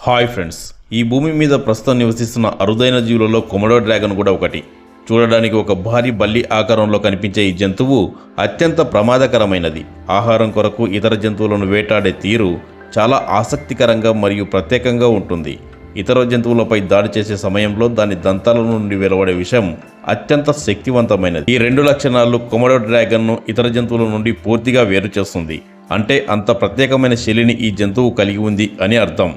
Hi friends, ఈ భూమి మీద ప్రస్తుతం నివసిస్తున్న అరుదైన జీవులలో కొమోడో డ్రాగన్ కూడా ఒకటి. చూడడానికి ఒక భారీ బల్లి ఆకారంలో కనిపించే ఈ జంతువు అత్యంత ప్రమాదకరమైనది. ఆహారం కొరకు ఇతర జంతువులను వేటాడే తీరు చాలా ఆసక్తికరంగా మరియు ప్రత్యేకంగా ఉంటుంది. ఇతర జంతువులపై దాడి చేసే సమయంలో దాని దంతాల నుండి వెలువడే విషం అత్యంత శక్తివంతమైనది. ఈ రెండు లక్షణాలు కొమోడో డ్రాగన్ను ఇతర జంతువుల నుండి పూర్తిగా వేరు చేస్తుంది. అంటే అంత ప్రత్యేకమైన శైలిని ఈ జంతువు కలిగి ఉంది అని అర్థం.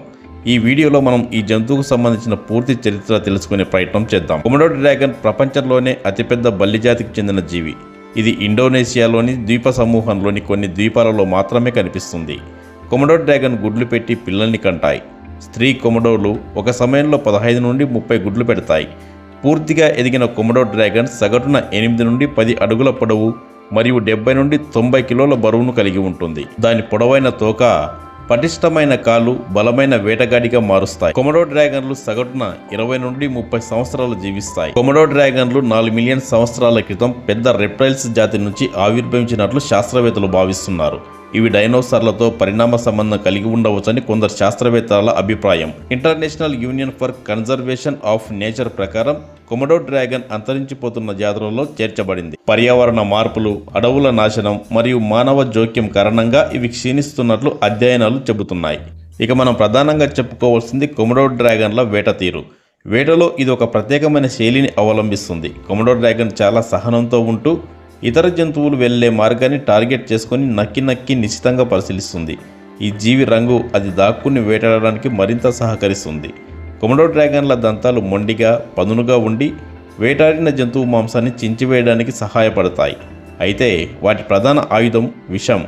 ఈ వీడియోలో మనం ఈ జంతువుకు సంబంధించిన పూర్తి చరిత్ర తెలుసుకునే ప్రయత్నం చేద్దాం. కొమోడో డ్రాగన్ ప్రపంచంలోనే అతిపెద్ద బల్లి జాతికి చెందిన జీవి. ఇది ఇండోనేషియాలోని ద్వీప సమూహంలోని కొన్ని ద్వీపాలలో మాత్రమే కనిపిస్తుంది. కొమోడో డ్రాగన్ గుడ్లు పెట్టి పిల్లల్ని కంటాయి. స్త్రీ కొమోడోలు ఒక సమయంలో 15 నుండి 30 గుడ్లు పెడతాయి. పూర్తిగా ఎదిగిన కొమోడో డ్రాగన్ సగటున 8 నుండి 10 అడుగుల పొడవు మరియు 70 నుండి 90 కిలోల బరువును కలిగి ఉంటుంది. దాని పొడవైన తోక, పటిష్టమైన కాళ్ళు బలమైన వేటగాడిగా మారుస్తాయి. కొమోడో డ్రాగన్లు సగటున 20 నుండి 30 సంవత్సరాలు జీవిస్తాయి. కొమోడో డ్రాగన్లు 4 మిలియన్ సంవత్సరాల క్రితం పెద్ద రెప్టైల్స్ జాతి నుంచి ఆవిర్భవించినట్లు శాస్త్రవేత్తలు భావిస్తున్నారు. ఇవి డైనోసార్లతో పరిణామ సంబంధం కలిగి ఉండవచ్చని కొందరు శాస్త్రవేత్తల అభిప్రాయం. International union for conservation of nature ప్రకారం కొమోడో డ్రాగన్ అంతరించిపోతున్న జాతులలో చేర్చబడింది. పర్యావరణ మార్పులు, అడవుల నాశనం మరియు మానవ జోక్యం కారణంగా ఇవి క్షీణిస్తున్నట్లు అధ్యయనాలు చెబుతున్నాయి. ఇక మనం ప్రధానంగా చెప్పుకోవాల్సింది కొమోడో డ్రాగన్ల వేట తీరు. వేటలో ఇది ఒక ప్రత్యేకమైన శైలిని అవలంబిస్తుంది. కొమోడో డ్రాగన్ చాలా సహనంతో ఉంటూ ఇతర జంతువులు వెళ్లే మార్గాన్ని టార్గెట్ చేసుకుని నక్కి నిశ్చితంగా పరిశీలిస్తుంది. ఈ జీవి రంగు అది దాక్కుని వేటాడడానికి మరింత సహకరిస్తుంది. కొమోడో డ్రాగన్ల దంతాలు మొండిగా, పదునుగా ఉండి వేటాడిన జంతువు మాంసాన్ని చించివేయడానికి సహాయపడతాయి. అయితే వాటి ప్రధాన ఆయుధం విషం.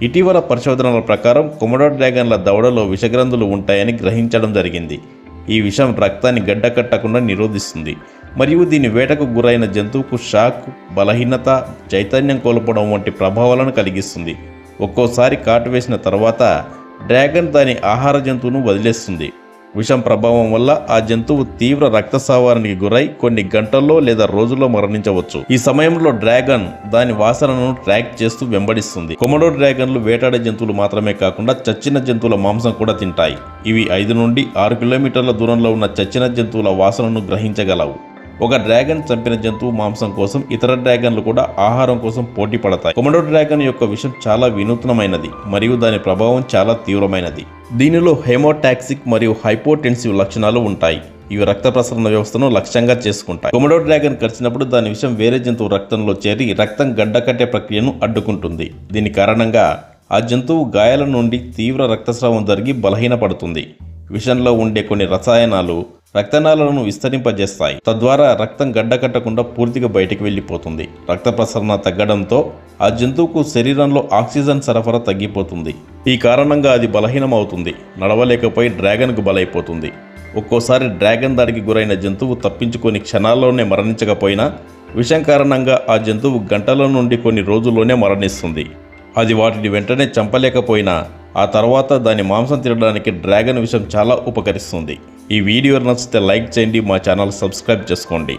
ఇటీవల పరిశోధనల ప్రకారం కొమోడో డ్రాగన్ల దవడలో విషగ్రంథులు ఉంటాయని గ్రహించడం జరిగింది. ఈ విషం రక్తాన్ని గడ్డకట్టకుండా నిరోధిస్తుంది మరియు దీని వేటకు గురైన జంతువుకు షాక్, బలహీనత, చైతన్యం కోల్పోవడం వంటి ప్రభావాలను కలిగిస్తుంది. ఒక్కోసారి కాటు వేసిన తర్వాత డ్రాగన్ దాని ఆహార జంతువును వదిలేస్తుంది. విషం ప్రభావం వల్ల ఆ జంతువు తీవ్ర రక్తస్రావానికి గురై కొన్ని గంటల్లో లేదా రోజుల్లో మరణించవచ్చు. ఈ సమయంలో డ్రాగన్ దాని వాసనను ట్రాక్ చేస్తూ వెంబడిస్తుంది. కొమోడో డ్రాగన్లు వేటాడే జంతువులు మాత్రమే కాకుండా చచ్చిన జంతువుల మాంసం కూడా తింటాయి. ఇవి 5 నుండి 6 కిలోమీటర్ల దూరంలో ఉన్న చచ్చిన జంతువుల వాసనను గ్రహించగలవు. ఒక డ్రాగన్ చంపిన జంతువు మాంసం కోసం ఇతర డ్రాగన్లు కూడా ఆహారం కోసం పోటీ పడతాయి. కొమోడో డ్రాగన్ యొక్క విషం చాలా వినూత్నమైనది మరియు దాని ప్రభావం చాలా తీవ్రమైనది. దీనిలో హెమోటాక్సిక్ మరియు హైపోటెన్సివ్ లక్షణాలు ఉంటాయి. ఇవి రక్త ప్రసరణ వ్యవస్థను లక్ష్యంగా చేసుకుంటాయి. కొమోడో డ్రాగన్ కరిచినప్పుడు దాని విషం వేరే జంతువు రక్తంలో చేరి రక్తం గడ్డకట్టే ప్రక్రియను అడ్డుకుంటుంది. దీని కారణంగా ఆ జంతువు గాయాల నుండి తీవ్ర రక్తస్రావం జరిగి బలహీనపడుతుంది. విషంలో ఉండే కొన్ని రసాయనాలు రక్తనాళాలను విస్తరింపజేస్తాయి. తద్వారా రక్తం గడ్డకట్టకుండా పూర్తిగా బయటికి వెళ్ళిపోతుంది. రక్త ప్రసరణ తగ్గడంతో ఆ జంతువుకు శరీరంలో ఆక్సిజన్ సరఫరా తగ్గిపోతుంది. ఈ కారణంగా అది బలహీనమవుతుంది. నడవలేకపోయి డ్రాగన్కు బలైపోతుంది. ఒక్కోసారి డ్రాగన్ దాడికి గురైన జంతువు తప్పించుకొని క్షణాల్లోనే మరణించకపోయినా విషం కారణంగా ఆ జంతువు గంటల నుండి కొన్ని రోజుల్లోనే మరణిస్తుంది. అది వాటిని వెంటనే చంపలేకపోయినా ఆ తర్వాత దాని మాంసం తినడానికి డ్రాగన్ విషం చాలా ఉపకరిస్తుంది. ఈ వీడియో నచ్చితే లైక్ చేయండి, మా ఛానల్ సబ్స్క్రైబ్ చేసుకోండి.